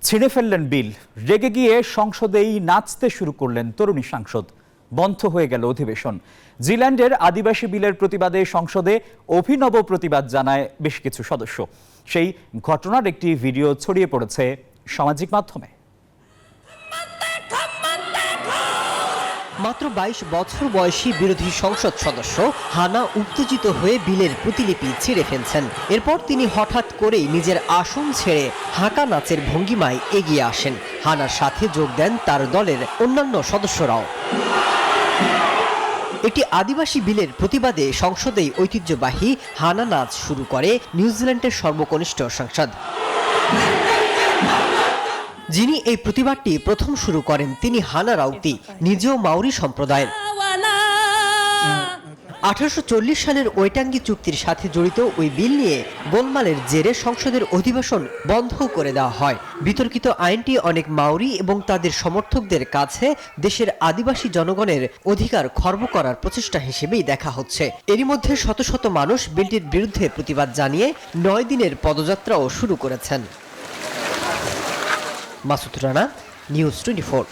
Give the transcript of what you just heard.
ছিঁড়ে ফেললেন বিল, রেগে গিয়ে সংসদেই নাচতে শুরু করলেন তরুণী সাংসদ। বন্ধ হয়ে গেল অধিবেশন। জিল্যান্ডের আদিবাসী বিলের প্রতিবাদে সংসদে অভিনব প্রতিবাদ জানায় বেশ কিছু সদস্য। সেই ঘটনার একটি ভিডিও ছড়িয়ে পড়েছে সামাজিক মাধ্যমে। মাত্র 22 বছর বয়সী বিরোধী সংসদ সদস্য হানা উত্তেজিত হয়ে বিলের প্রতিলিপি ছিঁড়ে ফেলছেন। এরপর তিনি হঠাৎ করেই নিজের আসন ছেড়ে হাঁকা নাচের ভঙ্গিমায় এগিয়ে আসেন। হানার সাথে যোগ দেন তার দলের অন্যান্য সদস্যরাও। একটি আদিবাসী বিলের প্রতিবাদে সংসদেই ঐতিহ্যবাহী হানা নাচ শুরু করে নিউজিল্যান্ডের সর্বকনিষ্ঠ সাংসদ। যিনি এই প্রতিবাদটি প্রথম শুরু করেন তিনি হানা রাউতি, নিজেও মাউরি সম্প্রদায়ের। 1840 সালের ওয়েটাঙ্গি চুক্তির সাথে জড়িত ওই বিল নিয়ে গোলমালের জেরে সংসদের অধিবেশন বন্ধ করে দেওয়া হয়। বিতর্কিত আইনটি অনেক মাউরি এবং তাদের সমর্থকদের কাছে দেশের আদিবাসী জনগণের অধিকার খর্ব করার প্রচেষ্টা হিসেবেই দেখা হচ্ছে। এরই মধ্যে শত শত মানুষ বিলটির বিরুদ্ধে প্রতিবাদ জানিয়ে 9 দিনের পদযাত্রাও শুরু করেছেন। মাসুদ রানা, নিউজ 24।